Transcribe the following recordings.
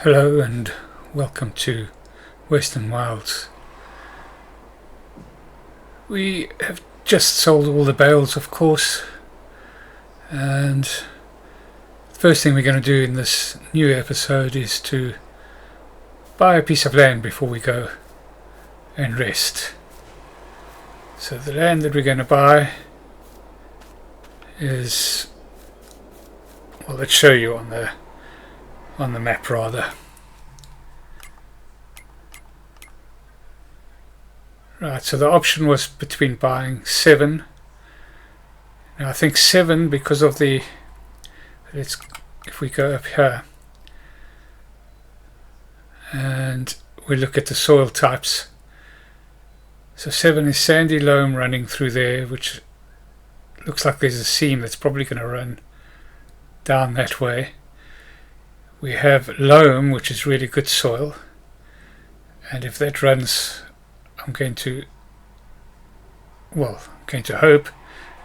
Hello and welcome to Western Wilds. We have just sold all the bales, of course, and the first thing we're going to do in this new episode is to buy a piece of land before we go and rest. So the land that we're going to buy is, well, let's show you on the map rather. Right, so the option was between buying 7. Now I think 7 because of the, if we go up here and we look at the soil types, so 7 is sandy loam running through there, which looks like there's a seam that's probably going to run down that way. We have loam, which is really good soil, and if that runs, I'm going to hope,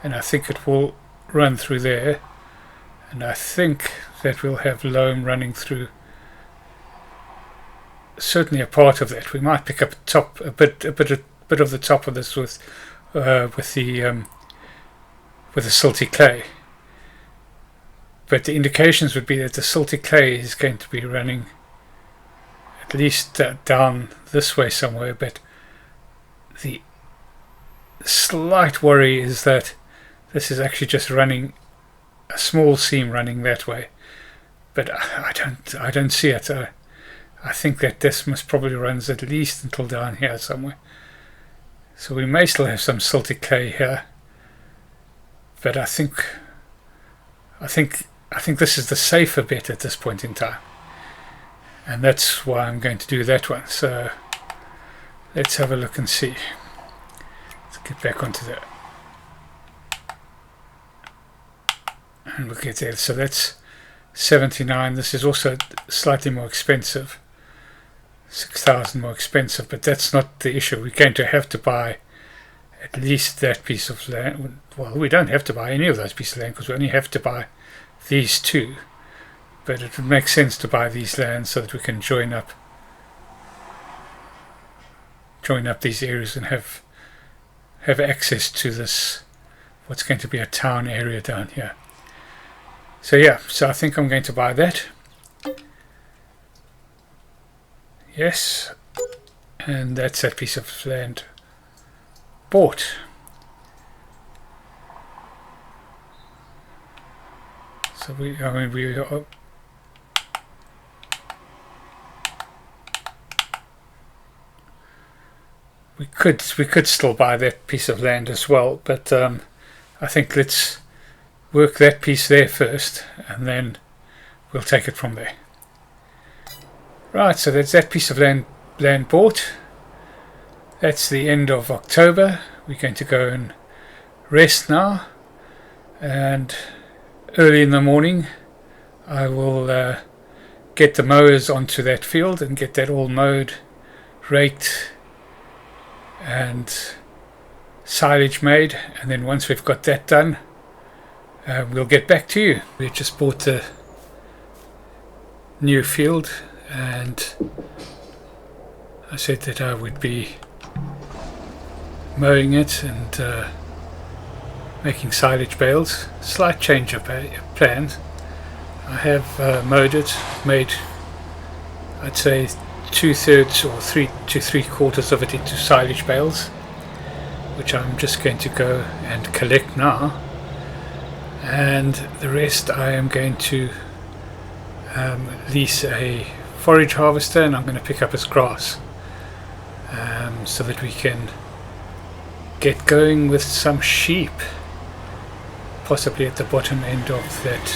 and I think it will run through there, and I think that we'll have loam running through certainly a part of that. We might pick up a bit of the top of this with the silty clay. But the indications would be that the silty clay is going to be running at least down this way somewhere, but the slight worry is that this is actually just running a small seam running that way, but I don't see it. I think that this must probably runs at least until down here somewhere. So we may still have some silty clay here, but I think this is the safer bet at this point in time, and that's why I'm going to do that one. So let's have a look and see. Let's get back onto that and we'll get there. So that's 79. This is also slightly more expensive, 6,000 more expensive, but that's not the issue. We're going to have to buy at least that piece of land. Well, we don't have to buy any of those pieces of land because we only have to buy these two, but it would make sense to buy these lands so that we can join up these areas and have access to this, what's going to be a town area down here. So yeah, so I think I'm going to buy that. Yes, and that's that piece of land bought. So we could still buy that piece of land as well, but I think let's work that piece there first, and then we'll take it from there. Right, so that's that piece of land bought. That's the end of October. We're going to go and rest now, and early in the morning I will get the mowers onto that field and get that all mowed, raked and silage made, and then once we've got that done, we'll get back to you. We just bought the new field, and I said that I would be mowing it and making silage bales. Slight change of plans. I have mowed it, made, I'd say, 2/3 or 3 to 3/4 of it into silage bales, which I'm just going to go and collect now, and the rest I am going to lease a forage harvester, and I'm going to pick up as grass, so that we can get going with some sheep, possibly at the bottom end of that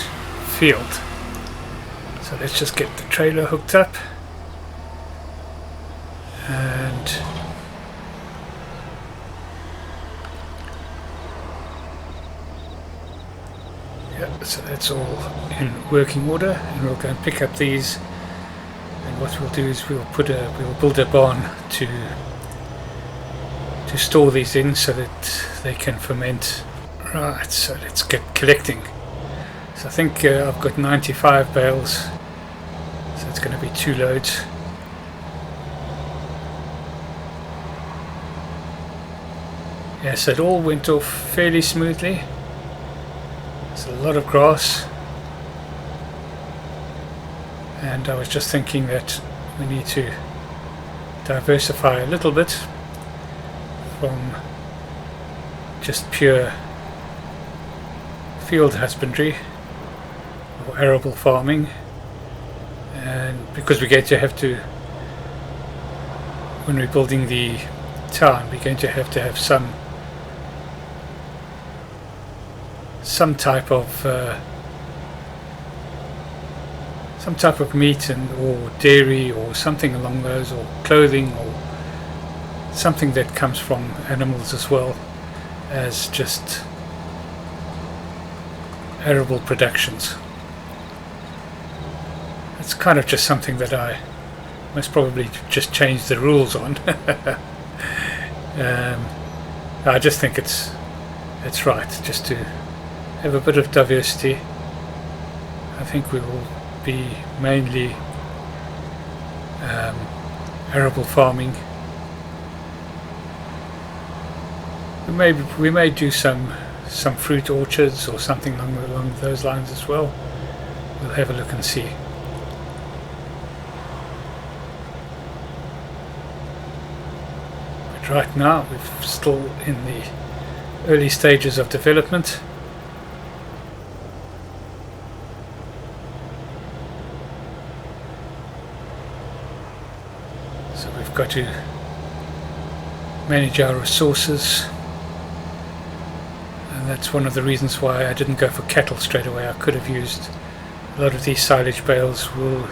field. So let's just get the trailer hooked up, and yeah, so that's all in working order, and we'll go and pick up these, and what we'll do is we'll build a barn to store these in so that they can ferment. Right, so let's get collecting. So I think I've got 95 bales, so it's it's going to be 2 loads. Yes, it all went off fairly smoothly. There's a lot of grass, and I was just thinking that we need to diversify a little bit from just pure field husbandry or arable farming, and because we're going to have to, when we're building the town, we're going to have some type of meat or dairy or something along those, or clothing, or something that comes from animals as well as just arable productions. It's kind of just something that I most probably just change the rules on. I just think it's right just to have a bit of diversity. I think we will be mainly arable farming. We may do some fruit orchards or something along those lines as well. We'll have a look and see. But right now we're still in the early stages of development. So we've got to manage our resources, and that's one of the reasons why I didn't go for cattle straight away. I could have used a lot of these silage bales, wood,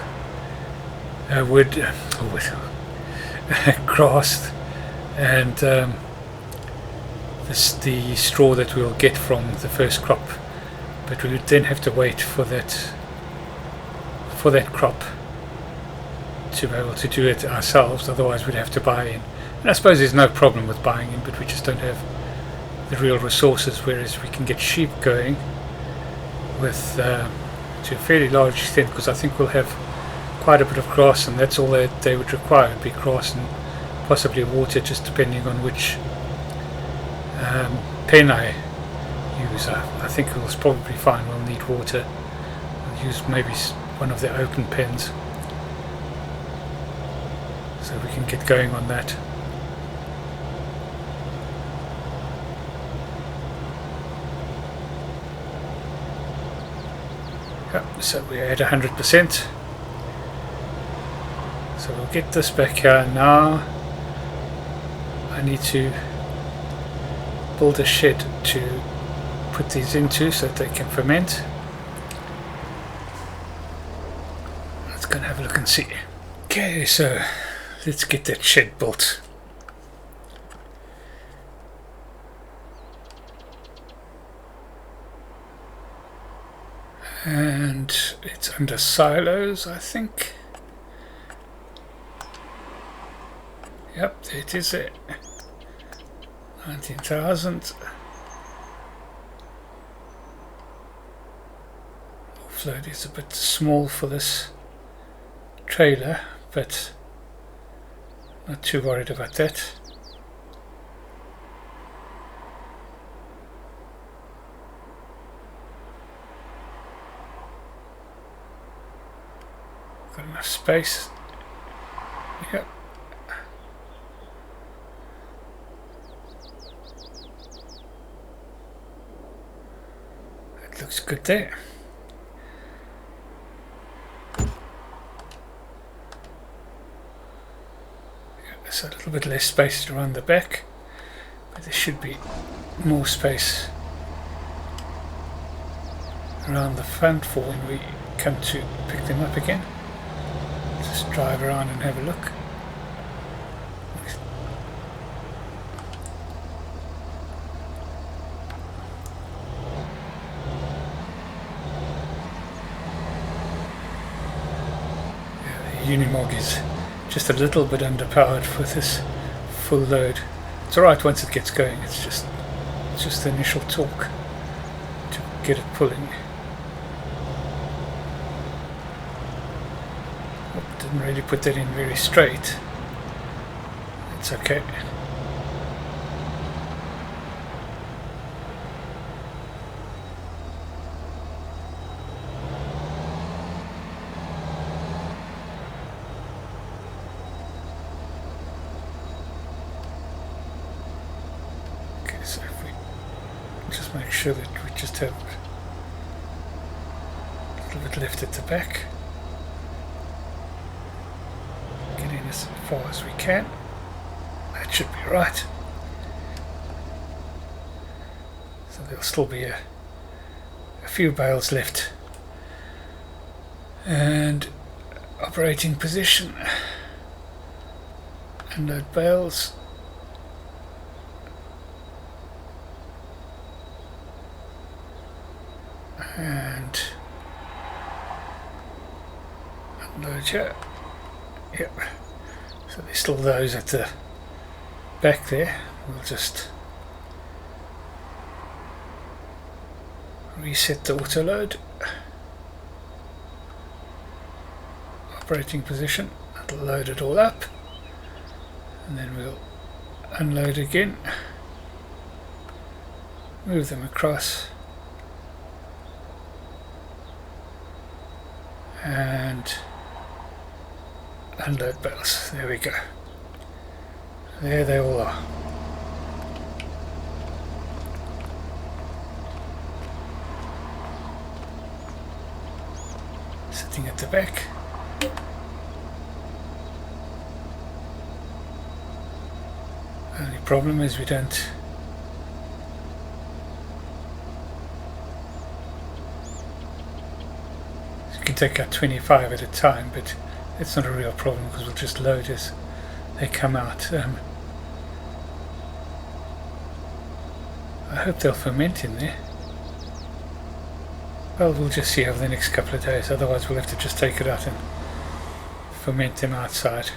grass, and the straw that we'll get from the first crop, but we would then have to wait for that crop to be able to do it ourselves. Otherwise we'd have to buy in, and I suppose there's no problem with buying in, but we just don't have the real resources, whereas we can get sheep going with to a fairly large extent, because I think we'll have quite a bit of grass, and that's all that they would require, would be grass and possibly water, just depending on which pen I use. I think it was probably fine. We'll need water. We'll use maybe one of the open pens, so we can get going on that. Yep, so we're at 100%. So we'll get this back here now. I need to build a shed to put these into so that they can ferment. Let's go and have a look and see. Okay, so let's get that shed built. And it's under silos, I think. Yep, it is it. 19,000. Offload is a bit small for this trailer, but not too worried about that. Got enough space. Yep. That looks good there. There's a little bit less space around the back, but there should be more space around the front for when we come to pick them up again. Just drive around and have a look. Yeah, the Unimog is just a little bit underpowered for this full load. It's alright once it gets going, it's just the initial torque to get it pulling. didn't really put that in very straight. It's okay. Okay, so if we just make sure that we just have a little bit left at the back. Get in as far as we can. That should be right. So there'll still be a few bales left. And operating position. Unload bales. And unload here. Yep. So there's still those at the back there. We'll just reset the auto load. Operating position. That'll load it all up. And then we'll unload again. Move them across. And unload bales. There we go. There they all are. Sitting at the back. Only problem is we don't can take out 25 at a time, but it's not a real problem because we'll just load as they come out. I hope they'll ferment in there. Well, we'll just see over the next couple of days, otherwise we'll have to just take it out and ferment them outside.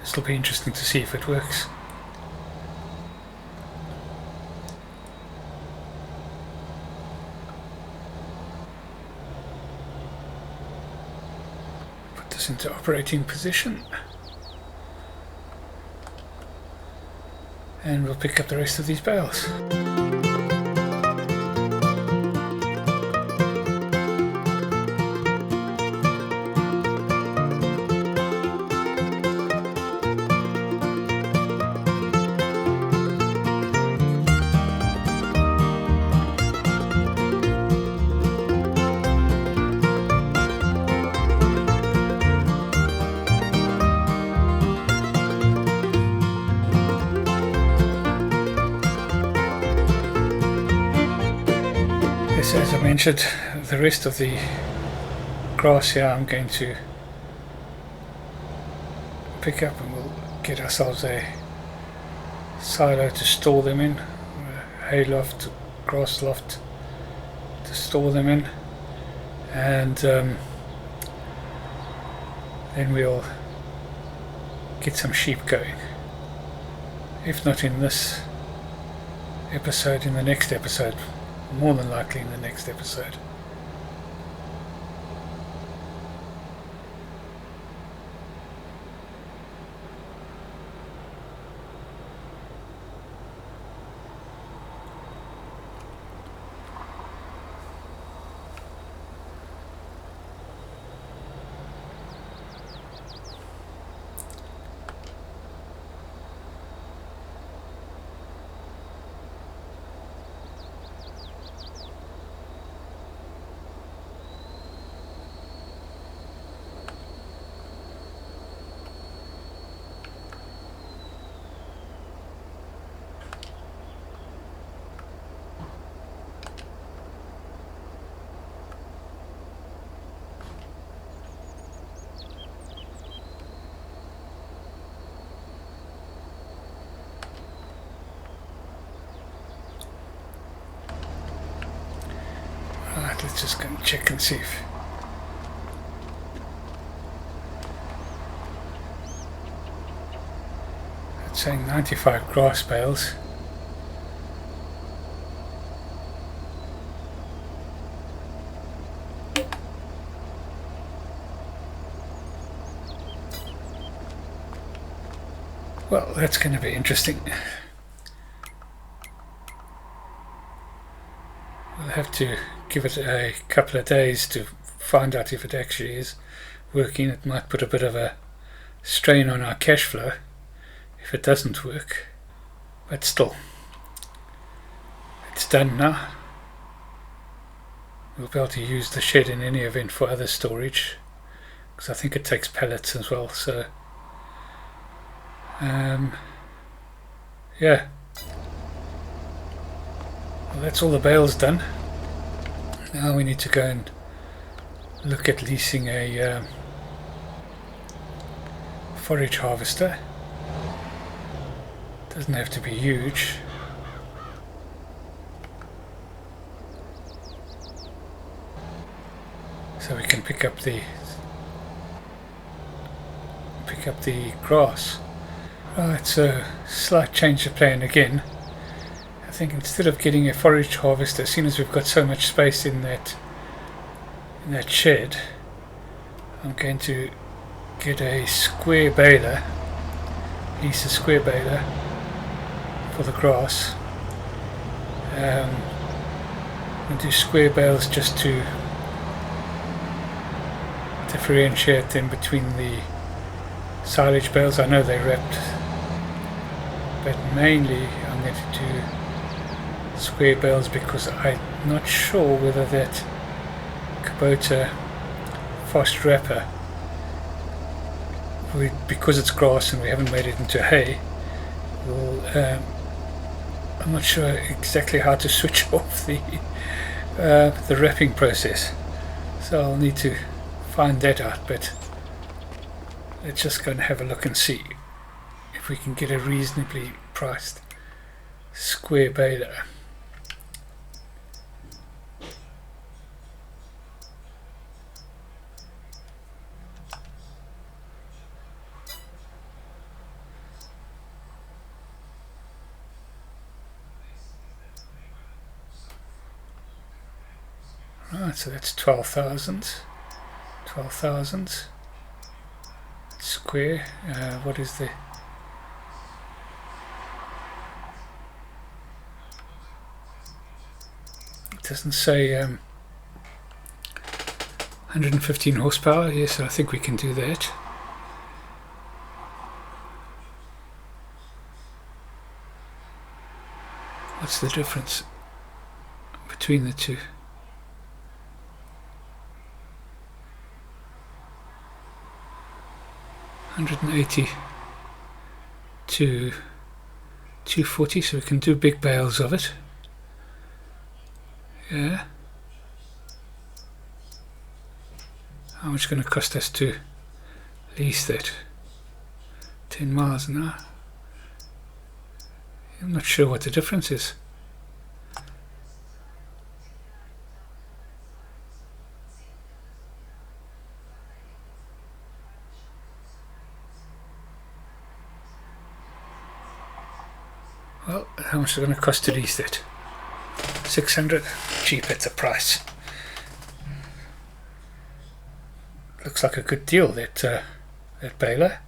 It'll be interesting to see if it works. Put this into operating position. And we'll pick up the rest of these bales. As I mentioned, the rest of the grass here I'm going to pick up, and we'll get ourselves a silo to store them in, a hay loft, grass loft to store them in, and then we'll get some sheep going. If not in this episode, in the next episode. More than likely in the next episode. Right, let's just go and check and see if saying 95 grass bales. Well, that's going to be interesting. We'll have to give it a couple of days to find out if it actually is working. It might put a bit of a strain on our cash flow if it doesn't work, but still, it's done now. We'll be able to use the shed in any event for other storage, because I think it takes pallets as well. So yeah, well, that's all the bales done. Now we need to go and look at leasing a forage harvester. Doesn't have to be huge. So we can pick up the grass. Right, so slight change of plan again. I think instead of getting a forage harvester, as soon as we've got so much space in that shed, I'm going to get a square baler, lease a square baler for the grass. And do square bales just to differentiate them between the silage bales. I know they're wrapped, but mainly I'm going to do square bales because I'm not sure whether that Kubota fast wrapper, because it's grass and we haven't made it into hay, I'm not sure exactly how to switch off the wrapping process, so I'll need to find that out. But let's just go and have a look and see if we can get a reasonably priced square baler. Right, so that's 12,000 square. What is the it doesn't say 115 horsepower. Yes, I think we can do that. What's the difference between the two? 180 to 240, so we can do big bales of it. Yeah. How much going to cost us to lease that? 10 miles an hour. I'm not sure what the difference is. Well, how much is it going to cost to lease that? 600? Cheap at the price. Looks like a good deal, that baler.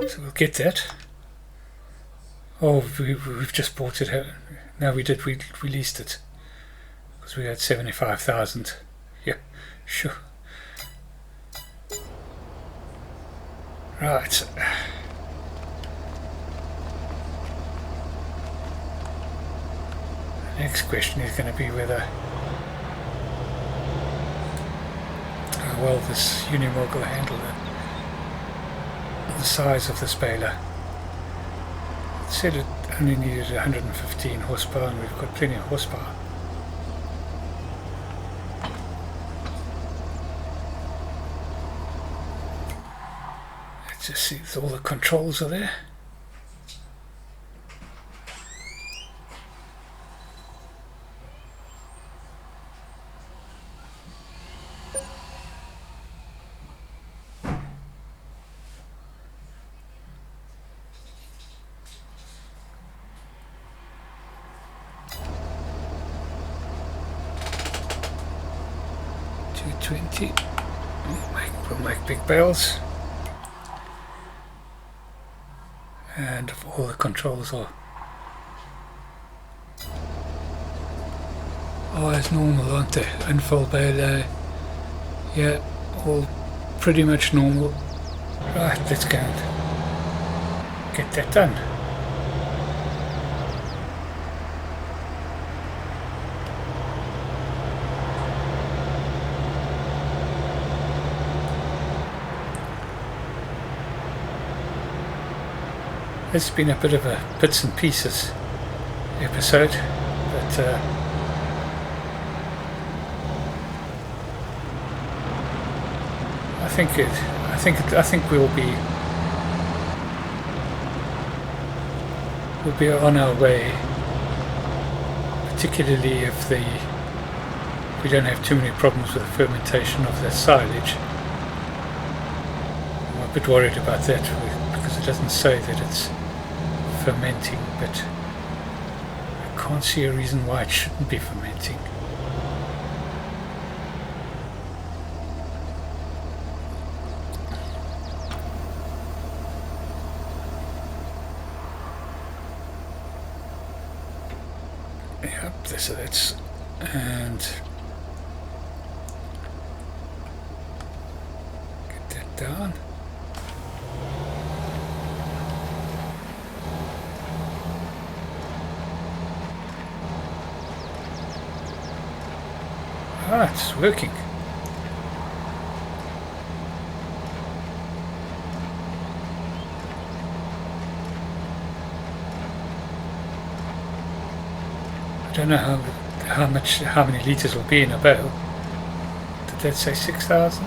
So we'll get that. Oh, we've just bought it. No, we did. We leased it because we had 75,000. Yeah, sure. Right. Next question is going to be whether, how well this Unimog will handle the size of this baler. It said it only needed 115 horsepower, and we've got plenty of horsepower. Let's just see if all the controls are there. 220. We'll make big bales. And all the controls are as normal, aren't they? Unfold bale, yeah, all pretty much normal. Right, let's go and get that done. It's been a bit of a bits and pieces episode, but I think we'll be on our way, particularly if we don't have too many problems with the fermentation of the silage. I'm a bit worried about that because it doesn't say that it's fermenting, but I can't see a reason why it shouldn't be fermenting. Yep, so that's, and get that down. Ah, it's working. I don't know how many litres will be in a bale. Did that say 6,000?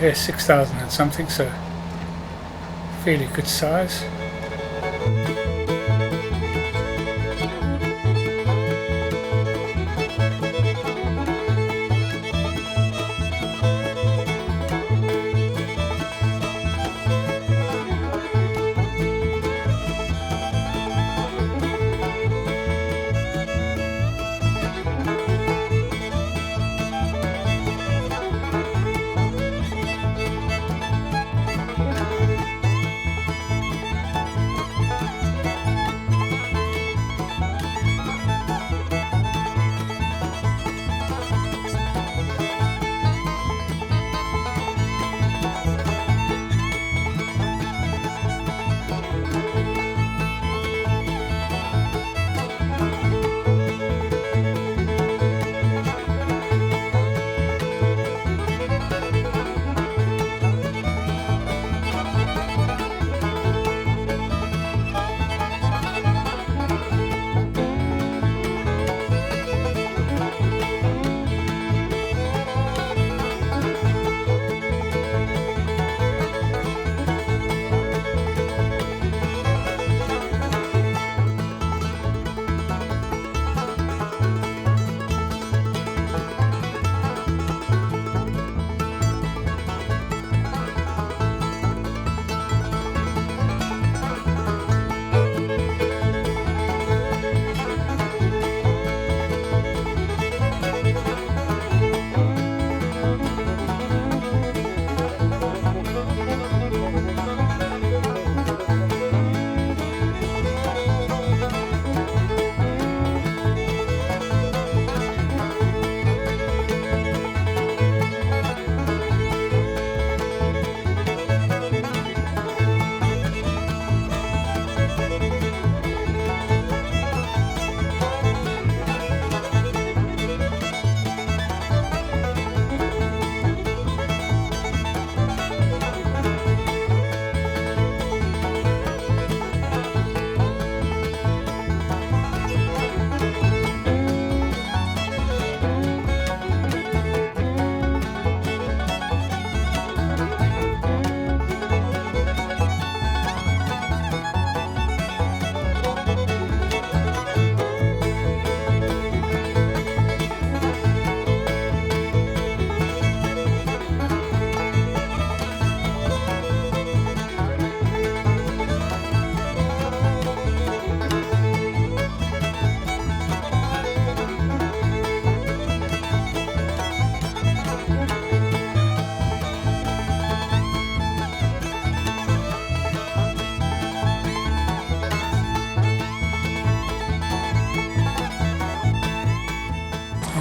Yeah, 6,000 and something, so fairly good size.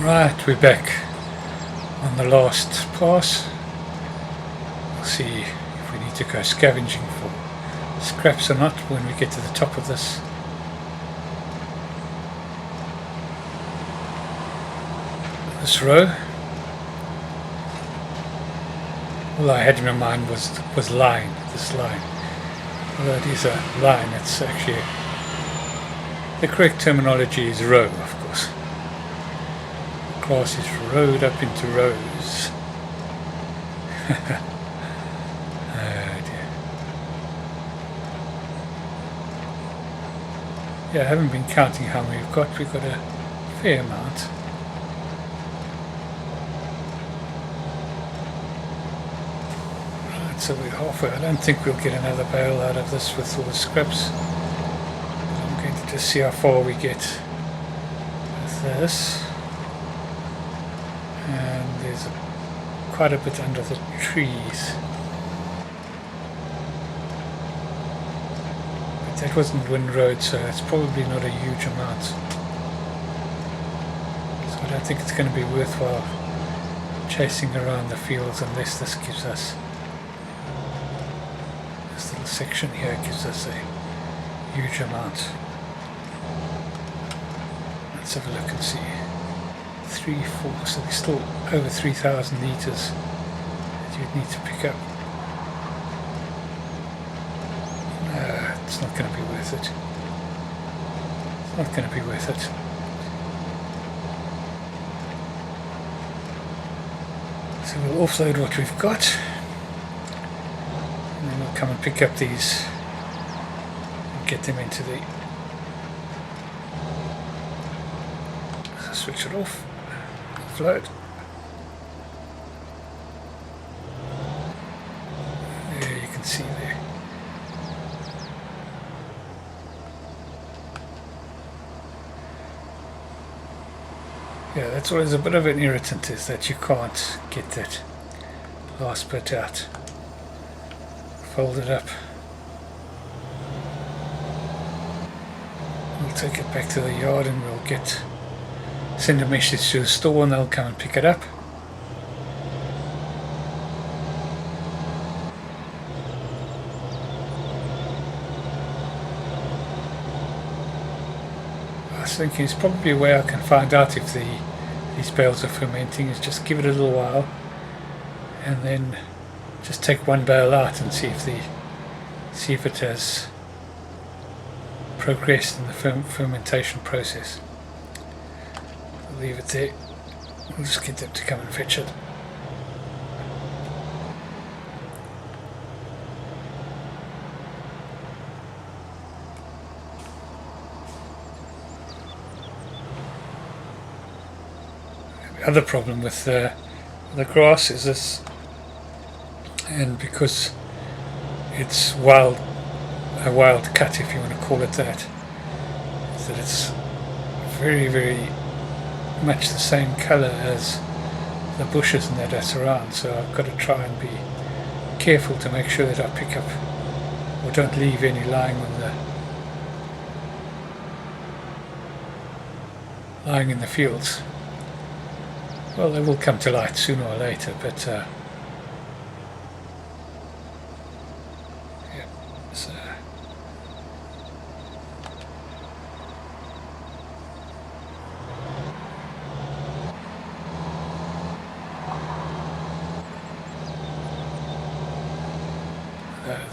Right, we're back on the last pass. We'll see if we need to go scavenging for scraps or not when we get to the top of this. This row. All I had in my mind was line, this line. Although it is a line, it's actually, the correct terminology is row, of course. The grass is rowed up into rows. Oh dear. Yeah, I haven't been counting how many we've got. We've got a fair amount. Right, so we're halfway. I don't think we'll get another bale out of this with all the scraps. I'm going to just see how far we get with this. And there's quite a bit under the trees. But that wasn't Wind Road, so it's probably not a huge amount. So I don't think it's going to be worthwhile chasing around the fields unless this gives us, this little section here gives us a huge amount. Let's have a look and see. 3, 4, so there's still over 3,000 litres that you'd need to pick up. No, it's not going to be worth it. It's not going to be worth it. So we'll offload what we've got, and then we'll come and pick up these and get them into the... So switch it off. Float. There you can see there. Yeah, that's always a bit of an irritant, is that you can't get that last bit out. Fold it up. We'll take it back to the yard and we'll send a message to the store and they'll come and pick it up. I was thinking it's probably a way I can find out if these bales are fermenting is just give it a little while and then just take one bale out and see if it has progressed in the fermentation process. Leave it there. We'll just get them to come and fetch it. The other problem with the grass is this, and because it's a wild cut, if you want to call it that, is that it's very, very much the same colour as the bushes and that surround, so I've got to try and be careful to make sure that I pick up or don't leave any lying in the fields. Well, they will come to light sooner or later, but yeah, so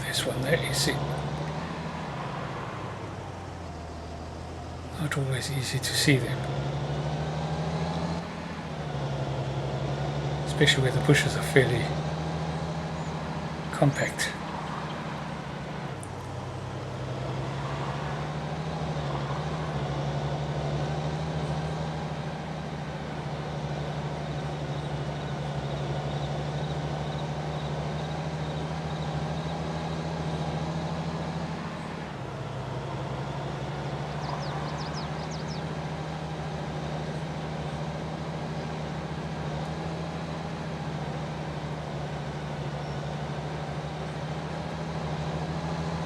there's one there, you see. Not always easy to see them, especially where the bushes are fairly compact.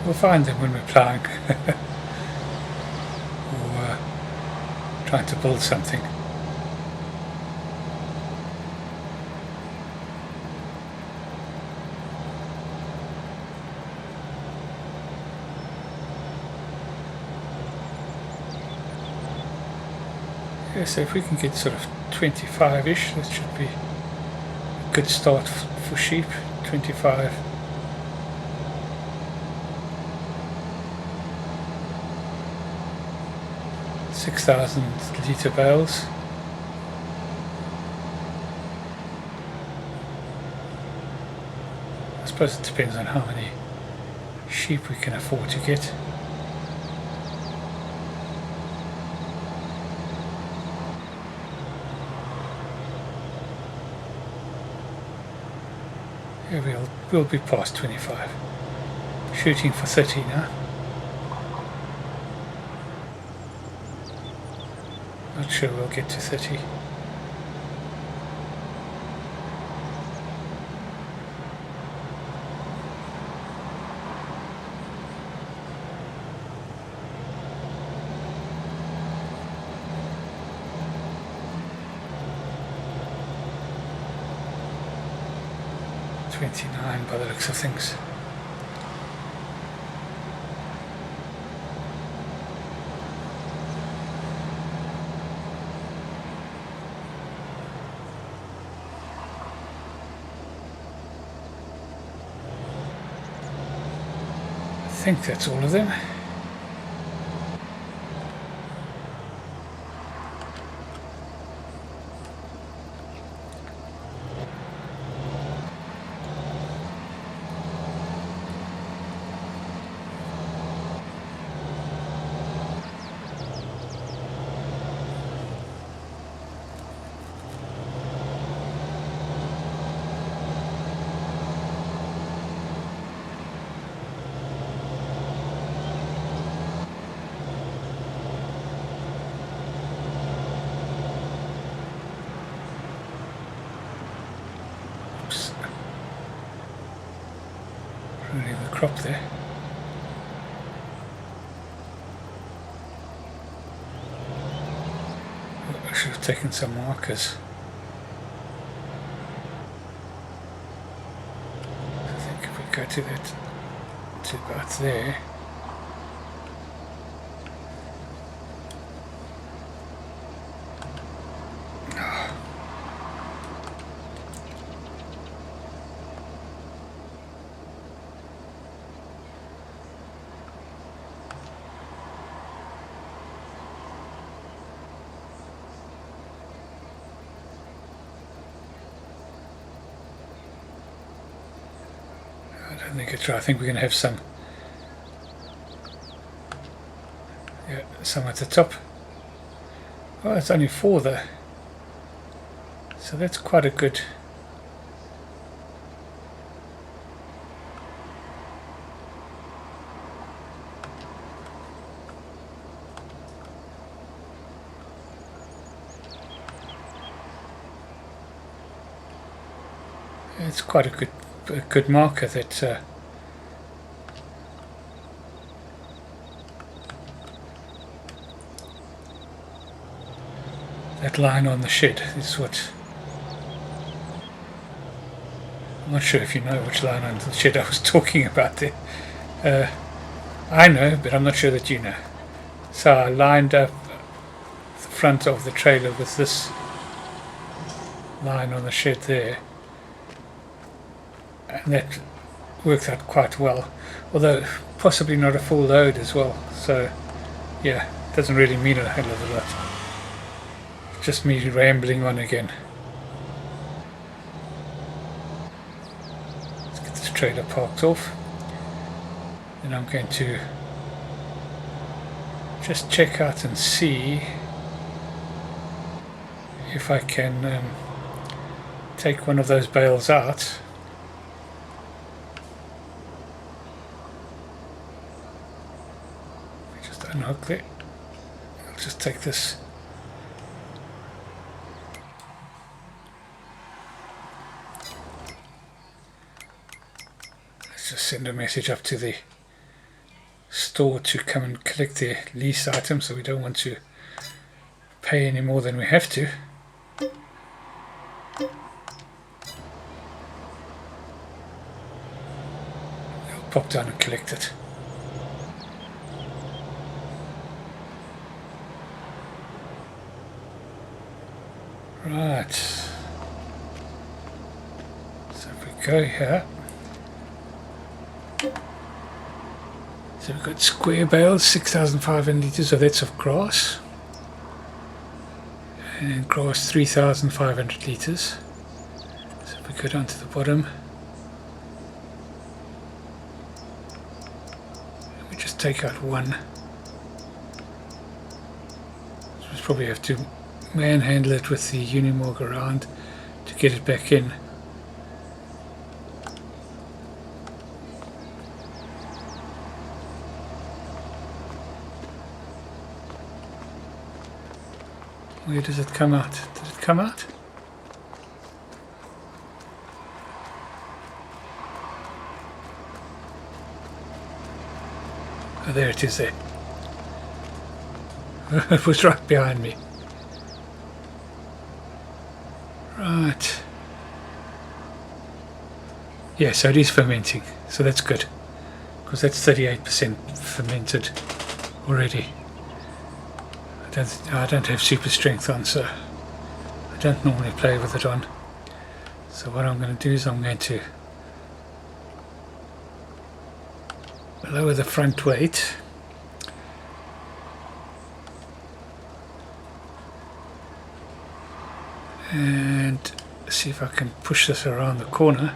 We'll find them when we're ploughing or trying to build something. Okay, so if we can get sort of 25-ish, that should be a good start for sheep. 25. $6,000 litre bales. I suppose it depends on how many sheep we can afford to get. Yeah, we'll be past 25. Shooting for 30 now. Not sure we'll get to 30. $29 by the looks of things. I think that's all of them. Ruining the crop there. I should have taken some markers. I think if we go to that, to about there. I don't think it's right. I think we're going to have some. Yeah, some at the top. Oh, it's only 4 though. So that's quite a good. It's quite a good marker that that line on the shed is what. I'm not sure if you know which line on the shed I was talking about there. I know, but I'm not sure that you know. So I lined up the front of the trailer with this line on the shed there. And that worked out quite well, although possibly not a full load as well. So yeah, doesn't really mean a hell of a lot. It's just me rambling on again. Let's get this trailer parked off. Then I'm going to just check out and see if I can take one of those bales out. Unhook it. I'll just take this. Let's just send a message up to the store to come and collect their lease items, so we don't want to pay any more than we have to. They'll pop down and collect it. Right. So if we go here. So we've got square bales, 6,500 litres, so that's of grass. And grass 3,500 litres. So if we go down to the bottom, we just take out one. So we probably have to manhandle it with the Unimog around to get it back in. Where does it come out? Did it come out? Oh, there it is there. It was right behind me. Right. Yeah, so it is fermenting. So that's good. Because that's 38% fermented already. I don't have super strength on, so I don't normally play with it on. So what I'm going to do is I'm going to lower the front weight and see if I can push this around the corner.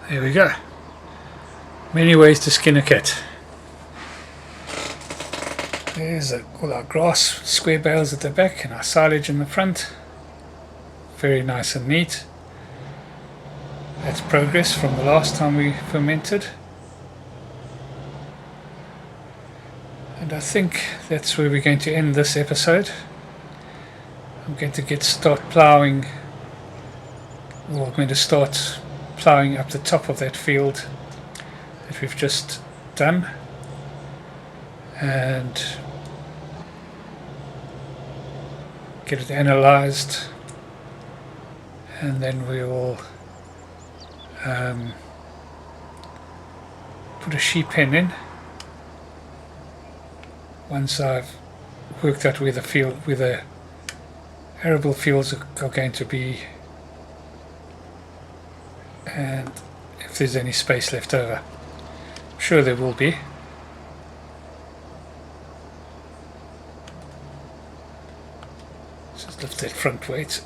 There we go. Many ways to skin a cat. There's all our grass, square bales at the back and our silage in the front. Very nice and neat. That's progress from the last time we fermented. And I think that's where we're going to end this episode. I'm going to start ploughing, or I'm going to start ploughing up the top of that field that we've just done, and get it analysed, and then we will put a sheep pen in once I've worked out where the arable fields are going to be, and if there's any space left over. I'm sure there will be. Just lift that front weight.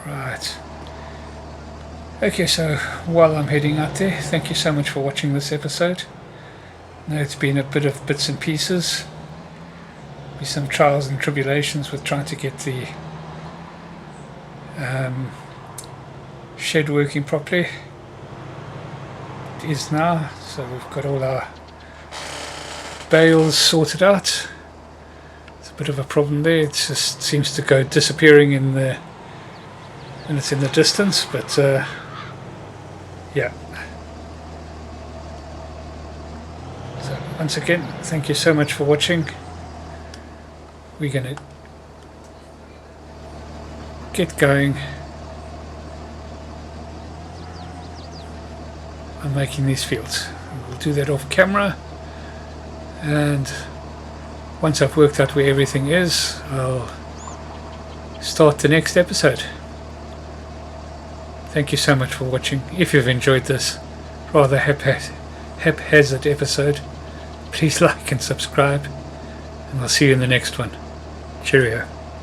Right. Okay, so while I'm heading out there, thank you so much for watching this episode. I know it's been a bit of bits and pieces. Be some trials and tribulations with trying to get the shed working properly. It is now, so we've got all our bales sorted out. It's a bit of a problem there. It just seems to go disappearing and it's in the distance, but yeah. So once again, thank you so much for watching. We're going to get going on making these fields. We'll do that off camera, and once I've worked out where everything is, I'll start the next episode. Thank you so much for watching. If you've enjoyed this rather haphazard episode, please like and subscribe, and I'll see you in the next one. Cheerio.